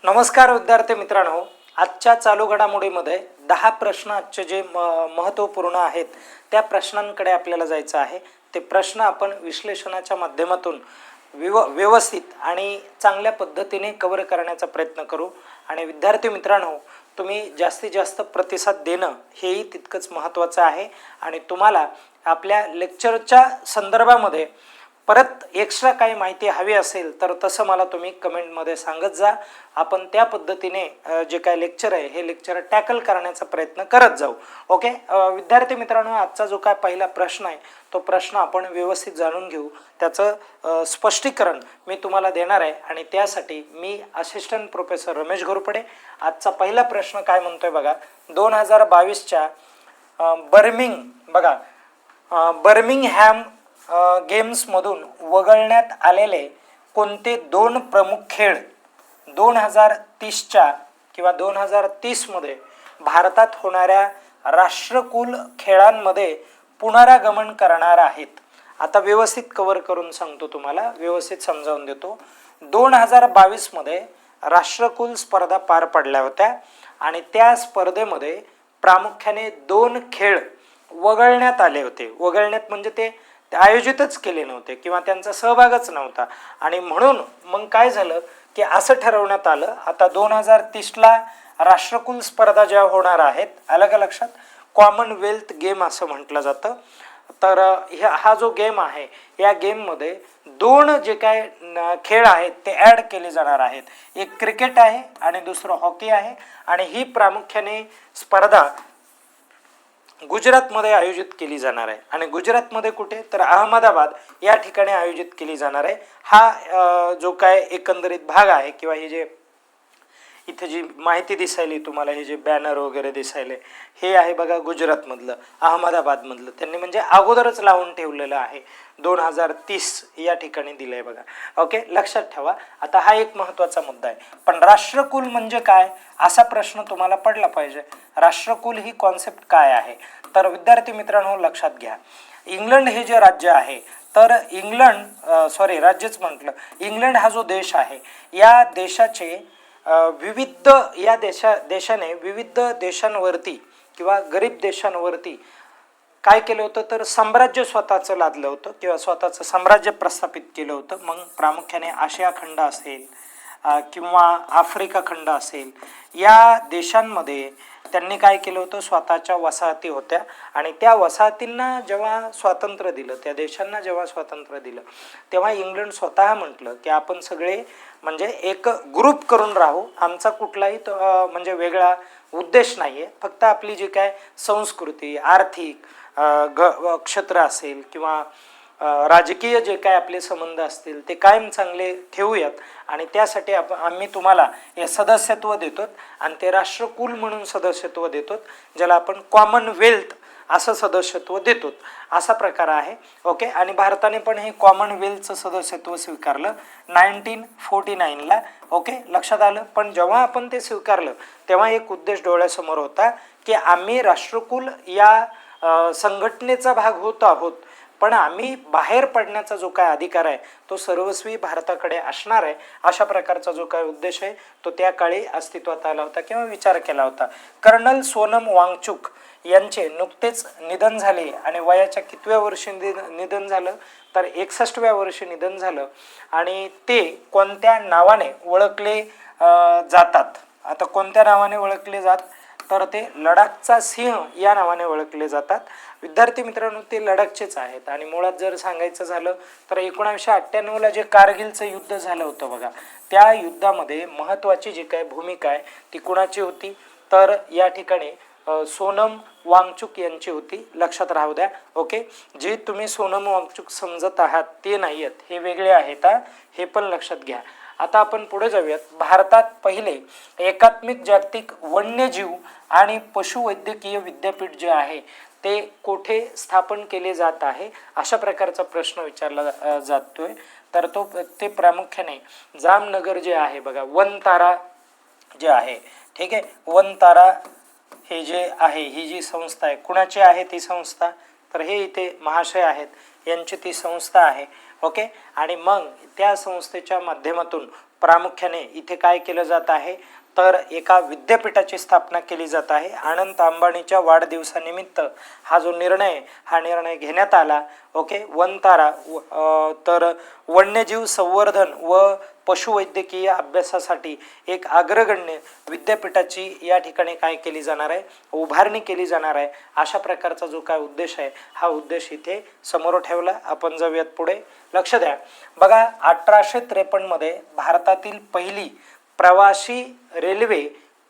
नमस्कार विद्यार्थी मित्रांनो, आजच्या चालू घडामोडीमध्ये 10 प्रश्न आजचे जे महत्त्वपूर्ण आहेत त्या प्रश्नांकडे आपल्याला जायचं आहे। ते प्रश्न आपण विश्लेषणाच्या माध्यमातून व्यवस्थित आणि चांगल्या पद्धतीने कव्हर करण्याचा प्रयत्न करू। आणि विद्यार्थी मित्रांनो, तुम्ही जास्तीत जास्त प्रतिसाद देणं हेही तितकंच महत्त्वाचं आहे। आणि तुम्हाला आपल्या लेक्चरच्या संदर्भामध्ये परत एक्स्ट्रा काही माहिती हवी असेल तर तसं मला तुम्ही कमेंटमध्ये सांगत जा। आपण त्या पद्धतीने जे काय लेक्चर आहे हे लेक्चर टॅकल करण्याचा प्रयत्न करत जाऊ। ओके विद्यार्थी मित्रांनो, आजचा जो काय पहिला प्रश्न आहे तो प्रश्न आपण व्यवस्थित जाणून घेऊ। त्याचं स्पष्टीकरण मी तुम्हाला देणार आहे आणि त्यासाठी मी असिस्टंट प्रोफेसर रमेश घोरपडे। आजचा पहिला प्रश्न काय म्हणतोय बघा, 2022च्या बर्मिंगहॅम गेम्समधून वगळण्यात आलेले कोणते दोन प्रमुख खेळ 2030च्या किंवा 2030मध्ये भारतात होणाऱ्या राष्ट्रकुल खेळांमध्ये पुनरागमन करणार आहेत। आता व्यवस्थित कव्हर करून सांगतो, तुम्हाला व्यवस्थित समजावून देतो। 2022मध्ये राष्ट्रकुल स्पर्धा पार पडल्या होत्या आणि त्या स्पर्धेमध्ये प्रामुख्याने दोन खेळ वगळण्यात आले होते। वगळण्यात म्हणजे ते आयोजितच केले नव्हते किंवा त्यांचा सहभागच नव्हता। आणि म्हणून मग काय झालं की असं ठरवण्यात आलं, आता 2030ला राष्ट्रकुल स्पर्धा ज्या होणार आहेत, आलं का लक्षात, कॉमनवेल्थ गेम असं म्हटलं जातं। तर हा जो गेम आहे या गेममध्ये दोन जे काय खेळ आहेत ते ॲड केले जाणार आहेत। एक क्रिकेट आहे आणि दुसरं हॉकी आहे। आणि ही प्रामुख्याने स्पर्धा गुजरातमध्ये आयोजित केली जाणार आहे। आणि गुजरातमध्ये कुठे, तर अहमदाबाद या ठिकाणी आयोजित केली जाणार आहे। हा जो काय एकंदरीत भाग आहे किंवा हे जे इथे जी माहिती दिसायली तुम्हाला, हे जे बॅनर वगैरे दिसायले, हे आहे बघा गुजरातमधलं, अहमदाबादमधलं। त्यांनी म्हणजे अगोदरच लावून ठेवलेलं आहे, 2030 या ठिकाणी दिलंय बघा। ओके, लक्षात ठेवा। आता हा एक महत्त्वाचा मुद्दा आहे। पण राष्ट्रकुल म्हणजे काय असा प्रश्न तुम्हाला पडला पाहिजे। राष्ट्रकुल ही कॉन्सेप्ट काय आहे, तर विद्यार्थी मित्रांनो लक्षात घ्या। इंग्लंड हे जे राज्य आहे, तर राज्यच म्हटलं, इंग्लंड हा जो देश आहे या देशाचे विविध देशाने विविध देशांवरती किंवा गरीब देशांवरती काय केलं होतं, तर साम्राज्य स्वतःचं लादलं होतं किंवा स्वतःचं साम्राज्य प्रस्थापित केलं होतं। मग प्रामुख्याने आशिया खंड असेल किंवा आफ्रिका खंड असेल, या देशांमध्ये त्यांनी काय केलं होतं, स्वतःच्या वसाहती होत्या। आणि त्या वसाहतींना जेव्हा स्वातंत्र्य दिलं, त्या देशांना जेव्हा स्वातंत्र्य दिलं, तेव्हा इंग्लंड स्वतः म्हटलं की आपण सगळे म्हणजे एक ग्रुप करून राहू, आमचा कुठलाही म्हणजे वेगळा उद्देश नाही आहे, फक्त आपली जी काय संस्कृती, आर्थिक क्षेत्र असेल किंवा राजकीय जे काय आपले संबंध असतील ते कायम चांगले ठेवूयात। आणि त्यासाठी आम्ही तुम्हाला हे सदस्यत्व देतो आणि ते राष्ट्रकुल म्हणून सदस्यत्व देतो, ज्याला आपण कॉमनवेल्थ असं सदस्यत्व देतो, असा प्रकार आहे। ओके, आणि भारताने पण हे कॉमनवेल्थचं सदस्यत्व स्वीकारलं 1949ला। ओके, लक्षात आलं। पण जेव्हा आपण ते स्वीकारलं तेव्हा एक उद्देश डोळ्यासमोर होता की आम्ही राष्ट्रकुल या संघटनेचा भाग होत आहोत, पण आम्ही बाहेर पडण्याचा जो काय अधिकार आहे तो सर्वस्वी भारताकडे असणार आहे, अशा प्रकारचा जो काय उद्देश आहे तो त्या काळी अस्तित्वात आला होता किंवा विचार केला होता। कर्नल सोनम वांगचुक यांचे नुकतेच निधन झाले आणि वयाच्या कितव्या वर्षी निधन झालं, तर 61व्या वर्षी निधन झालं। आणि ते कोणत्या नावाने ओळखले जातात, आता कोणत्या नावाने ओळखले जात, तर ते लडाखचा सिंह या नावाने ओळखले जातात। विद्यार्थी मित्रांनो, ते लडाखचेच आहेत। आणि मुळात जर सांगायचं झालं तर 1998ला जे कारगिलचं युद्ध झालं होतं बघा, त्या युद्धामध्ये महत्त्वाची जी काय भूमिका आहे ती कुणाची होती, तर या ठिकाणी सोनम वांगचुक यांची होती, लक्षात राहू द्या। ओके, जे तुम्ही सोनम वांगचुक समजत आहात ते नाही आहेत, हे वेगळे आहेत, हे पण लक्षात घ्या। आता आपण पुढे जाऊयात। भारतात पहिले एकात्मिक जागतिक वन्यजीव आणि पशुवैद्यकीय विद्यापीठ जे आहे ते कोठे स्थापन केले जात आहे, अशा प्रकारचा प्रश्न विचारला जातोय। तर ते प्रामुख्याने जामनगर जे आहे बघा, वनतारा जे आहे, ठीक आहे, वनतारा हे जे आहे, ही जी संस्था आहे, कुणाची आहे ती संस्था, तर हे इथे महाशय आहेत यांची ती संस्था आहे। ओके. आणि मग त्या संस्थेच्या माध्यमातून प्रामुख्याने इथे काय केलं जात आहे तर एका विद्यापीठाची स्थापना केली जात आहे. अनंत अंबानीच्या वाढदिवसानिमित्त हा जो निर्णय हा निर्णय घेण्यात आला. ओके. वनतारा तर वन्यजीव संवर्धन व पशुवैद्यकीय अभ्यासासाठी एक अग्रगण्य विद्यापीठाची या ठिकाणी काय केली जाणार आहे, उभारणी केली जाणार आहे. अशा प्रकारचा जो काय उद्देश आहे हा उद्देश इथे समोर ठेवला. आपण जाऊयात पुढे. लक्ष द्या बघा, 1853 मध्ये भारतातील पहिली प्रवासी रेल्वे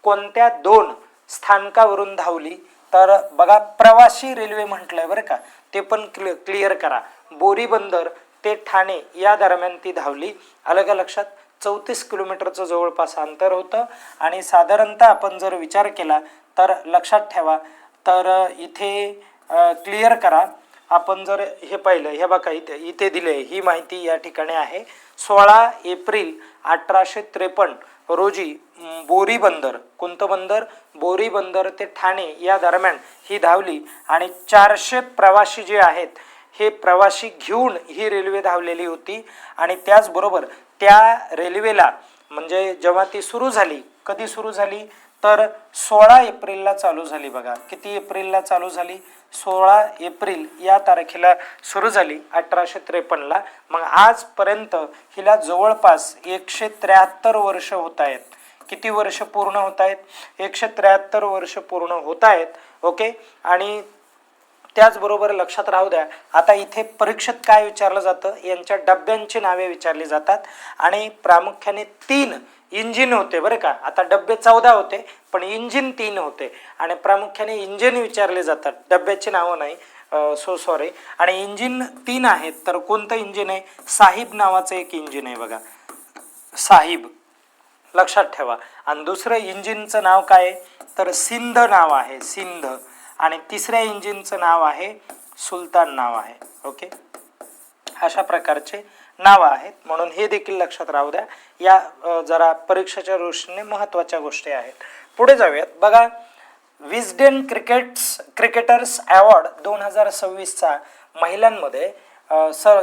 कोणत्या 2 स्थानकावरून धावली तर बघा, प्रवासी रेल्वे म्हटलंय बरं का, ते पण क्लिअर करा. बोरीबंदर ते ठाणे या दरम्यान ती धावली. अलग लक्षात, 34 किलोमीटरचं जवळपास अंतर होतं. आणि साधारणतः आपण जर विचार केला तर लक्षात ठेवा, तर इथे क्लिअर करा. आपण जर हे पाहिलं, हे बघा इथे दिले ही माहिती या ठिकाणी आहे. 16 एप्रिल 1853 रोजी बोरीबंदर, कोणतं बंदर, बोरीबंदर ते ठाणे या दरम्यान ही धावली. आणि 400 प्रवासी जे आहेत हे प्रवासी घेऊन ही रेल्वे धावलेली होती. आणि त्याचबरोबर त्या रेल्वेला म्हणजे जेव्हा ती सुरू झाली, कधी सुरू झाली तर 16 एप्रिलला चालू झाली. बघा किती एप्रिलला चालू झाली, 16 एप्रिल या तारखेला सुरू झाली 1853ला. मग आजपर्यंत हिला जवळपास 173 वर्ष होत आहेत. किती वर्ष पूर्ण होत आहेत, 173 वर्ष पूर्ण होत आहेत. ओके. आणि त्याचबरोबर लक्षात राहू द्या, आता इथे परीक्षेत काय विचारलं जातं, यांच्या डब्यांची नावे विचारली जातात. आणि प्रामुख्याने 3 इंजिन होते बरं का. आता डब्बे 14 होते पण इंजिन 3 होते. आणि प्रामुख्याने इंजिन विचारले जातात, डब्याची नावं नाही, सॉरी. आणि इंजिन 3 आहेत. तर कोणतं इंजिन आहे, साहिब नावाचं एक इंजिन आहे बघा, साहिब, लक्षात ठेवा. आणि दुसरं इंजिनचं नाव काय आहे तर सिंध नाव आहे, सिंध. आणि तिसऱ्या इंजिनचं नाव आहे सुलतान नाव आहे. ओके. अशा प्रकारचे नावं आहेत, म्हणून हे देखील लक्षात राहू द्या. या जरा परीक्षेच्या दृष्टीने महत्त्वाच्या गोष्टी आहेत. पुढे जाऊयात. बघा, विस्डेन क्रिकेटर्स अवॉर्ड 2026चा महिलांमध्ये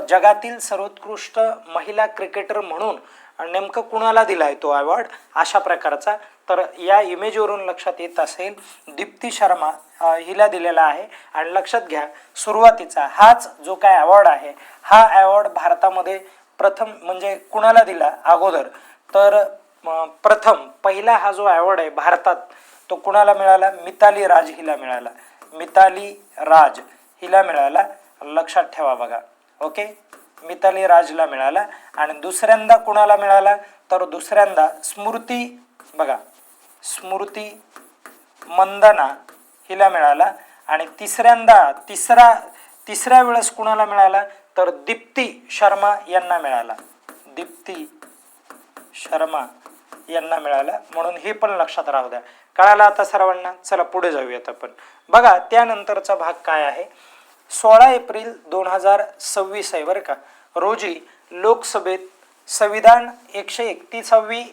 जगातील सर्वोत्कृष्ट महिला क्रिकेटर म्हणून नेमकं कुणाला दिलाय तो अवॉर्ड, अशा प्रकारचा. तर या इमेजवरून लक्षात येत असेल, दीप्ती शर्मा हिला दिलेला आहे. आणि लक्षात घ्या, सुरुवातीचा हाच जो काय अवॉर्ड आहे हा अवॉर्ड भारतामध्ये प्रथम म्हणजे कुणाला दिला अगोदर तर प्रथम पहिला हा जो अवॉर्ड आहे भारतात तो कुणाला मिळाला, मिताली राज हिला मिळाला, मिताली राज हिला मिळाला. लक्षात ठेवा बघा. ओके. मिताली राजला मिळाला. आणि दुसऱ्यांदा कुणाला मिळाला तर दुसऱ्यांदा स्मृती, बघा स्मृती मंदाना हिला मिळाला. आणि तिसऱ्या वेळेस कुणाला मिळाला तर दीप्ती शर्मा यांना मिळाला, दीप्ती शर्मा यांना मिळाला. म्हणून हे पण लक्षात राहू द्या. कळालं आता सर्वांना. चला पुढे जाऊयात आपण. बघा त्यानंतरचा भाग काय आहे, 16 एप्रिल 2026 आहे बरं का रोजी लोकसभेत संविधान 131वी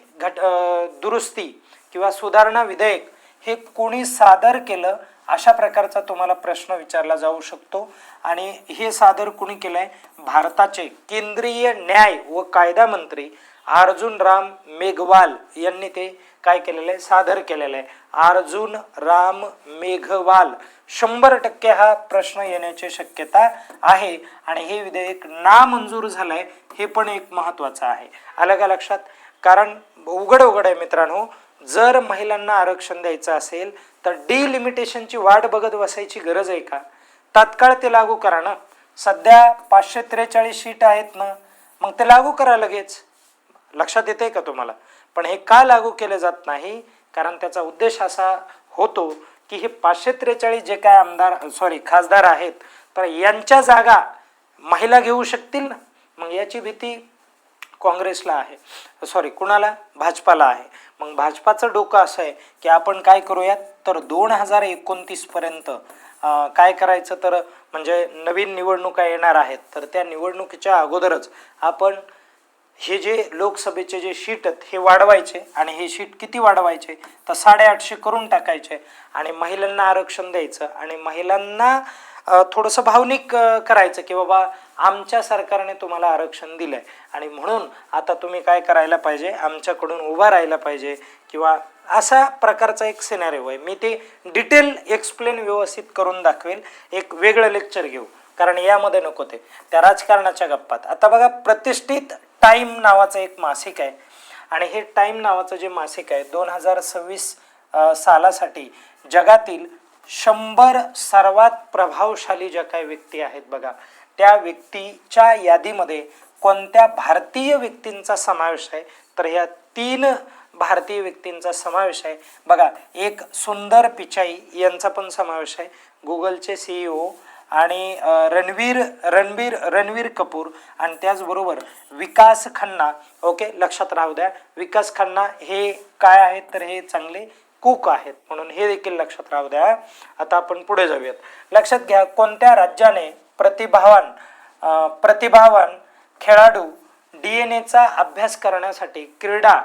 दुरुस्ती किंवा सुधारणा विधेयक हे कोणी सादर केलं, अशा प्रकारचा तुम्हाला प्रश्न विचारला जाऊ शकतो. आणि हे सादर कोणी केलंय, भारताचे केंद्रीय न्याय व कायदा मंत्री अर्जुन राम मेघवाल यांनी ते काय केलेलं आहे, सादर केलेलं आहे. अर्जुन राम मेघवाल. 100% हा प्रश्न येण्याची शक्यता आहे. आणि हे विधेयक नामंजूर झालंय हे पण एक महत्वाचं आहे. आलं का लक्षात. कारण उघड आहे मित्रांनो, जर महिलांना आरक्षण द्यायचं असेल तर डिलिमिटेशनची वाट बघत बसायची गरज आहे का, तात्काळ ते लागू करा ना. सध्या 543 सीट आहेत ना, मग ते लागू करा लगेच. लक्षात येते का तुम्हाला. पण हे का लागू केले जात नाही, कारण त्याचा उद्देश असा होतो की हे 543 जे काय खासदार आहेत तर यांच्या जागा महिला घेऊ शकतील ना. मग याची भीती काँग्रेसला आहे, कुणाला, भाजपाला आहे. मग भाजपाचं डोकं असं आहे की आपण काय करूयात तर 2029 पर्यंत काय करायचं तर म्हणजे नवीन निवडणुका येणार आहेत तर त्या निवडणुकीच्या अगोदरच आपण हे जे लोकसभेचे जे शीट आहेत हे वाढवायचे. आणि हे शीट किती वाढवायचे तर 850 करून टाकायचे. आणि महिलांना आरक्षण द्यायचं. आणि महिलांना थोडंसं भावनिक करायचं की बाबा आमच्या सरकारने तुम्हाला आरक्षण दिलंय आणि म्हणून आता तुम्ही काय करायला पाहिजे, आमच्याकडून उभा राहायला पाहिजे किंवा असा प्रकारचा एक सिनॅरिओ आहे. मी ते डिटेल एक्सप्लेन व्यवस्थित करून दाखवेल, एक वेगळं लेक्चर घेऊ, कारण यामध्ये नको ते त्या राजकारणाच्या गप्पात. आता बघा, प्रतिष्ठित टाइम नावाचं एक मासिक आहे आणि हे टाइम नावाचं जे मासिक आहे 2026 सालासाठी जगातील 100 सर्वात प्रभावशाली ज्या काही व्यक्ती आहेत बघा, त्या व्यक्तीच्या यादीमध्ये कोणत्या भारतीय व्यक्तींचा समावेश आहे, तर ह्या 3 भारतीय व्यक्तींचा समावेश आहे बघा. एक सुंदर पिचाई यांचा पण समावेश आहे, गुगलचे CEO, आणि रणबीर कपूर, आणि त्याचबरोबर विकास खन्ना. ओके, लक्षात राहू द्या, विकास खन्ना हे काय आहेत, तर हे चांगले कुक आहेत, म्हणून हे देखील लक्षात राहू द्या. आता आपण पुढे जाऊयात. लक्षात घ्या, कोणत्या राज्याने प्रतिभावान खेळाडू DNA अभ्यास करण्यासाठी क्रीडा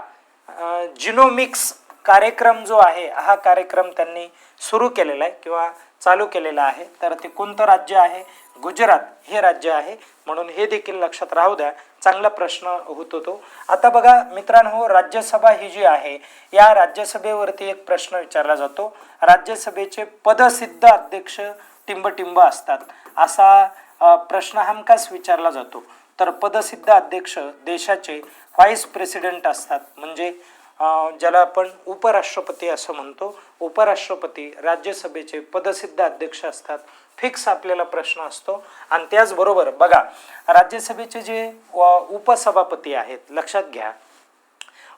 जिनोमिक्स कार्यक्रम जो आहे, हा कार्यक्रम त्यांनी सुरू केलेला आहे किंवा चालू केलेला आहे, तर ते कोणतं राज्य आहे, गुजरात हे राज्य आहे, म्हणून हे देखील लक्षात राहू द्या. चांगला प्रश्न होतो तो. आता बघा मित्रांनो, राज्यसभा ही जी आहे, या राज्यसभेवरती एक प्रश्न विचारला जातो. राज्यसभेचे पदसिद्ध अध्यक्ष टिंबटिंब असतात, असा प्रश्न हमखास विचारला जातो. तर पदसिद्ध अध्यक्ष देशाचे व्हाईस प्रेसिडेंट असतात, म्हणजे ज्याला आपण उपराष्ट्रपती असं म्हणतो. उपराष्ट्रपती राज्यसभेचे पदसिद्ध अध्यक्ष असतात. फिक्स आपल्याला प्रश्न असतो. आणि त्याचबरोबर बघा, राज्यसभेचे जे उपसभापती आहेत, लक्षात घ्या,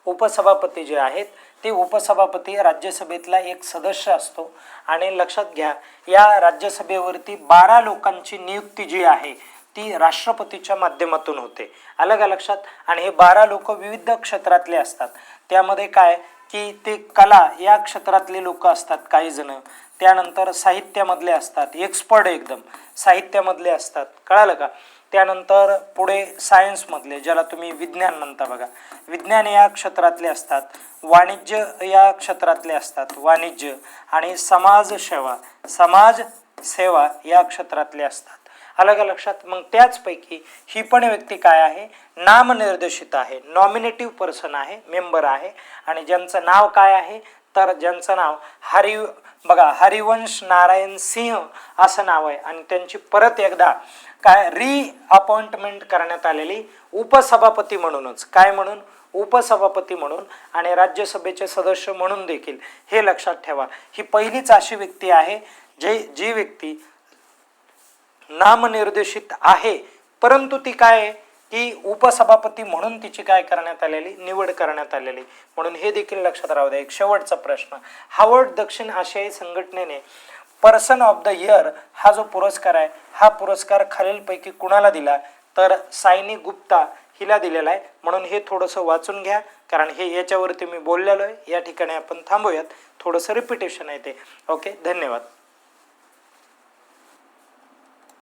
उपसभापती जे आहेत ते उपसभापती राज्यसभेतला एक सदस्य असतो. आणि लक्षात घ्या, या राज्यसभेवरती 12 लोकांची नियुक्ती जी आहे ती राष्ट्रपतीच्या माध्यमातून होते. आलं का लक्षात? आणि हे 12 लोक विविध क्षेत्रातले असतात. त्यामध्ये काय की ते कला या क्षेत्रातले लोक असतात काही जण, त्यानंतर साहित्यामधले असतात, एक्सपर्ट एकदम साहित्यामधले असतात, कळालं का. त्यानंतर पुढे सायन्समधले, ज्याला तुम्ही विज्ञान म्हणता बघा, विज्ञान या क्षेत्रातले असतात, वाणिज्य या क्षेत्रातले असतात, वाणिज्य, आणि समाजसेवा या क्षेत्रातले असतात. आलं का लक्षात. मग त्याचपैकी ही पण व्यक्ती काय आहे, नामनिर्देशित आहे, नॉमिनेटिव्ह पर्सन आहे, मेंबर आहे, आणि ज्यांचं नाव काय आहे, तर ज्यांचं नाव हरिवंश नारायण सिंह असं नाव आहे, आणि त्यांची परत एकदा काय रिअपॉइंटमेंट करण्यात आलेली उपसभापती म्हणूनच, काय म्हणून, उपसभापती म्हणून, आणि राज्यसभेचे सदस्य म्हणून देखील. हे लक्षात ठेवा, ही पहिलीच अशी व्यक्ती आहे जी व्यक्ती नामनिर्देशित आहे, परंतु ती काय की उपसभापती म्हणून तिची काय करण्यात आलेली, निवड करण्यात आलेली, म्हणून हे देखील लक्षात राहू द्या. एक शेवटचा प्रश्न, हार्वर्ड दक्षिण आशियाई संघटनेने पर्सन ऑफ द इयर हा जो पुरस्कार आहे, हा पुरस्कार खालीलपैकी कुणाला दिला, तर सायनी गुप्ता हिला दिलेला आहे. म्हणून हे थोडंसं वाचून घ्या, कारण हे याच्यावरती मी बोललेलो आहे. या ठिकाणी आपण थांबूयात, थोडंसं रिपिटेशन आहे ते. ओके, धन्यवाद.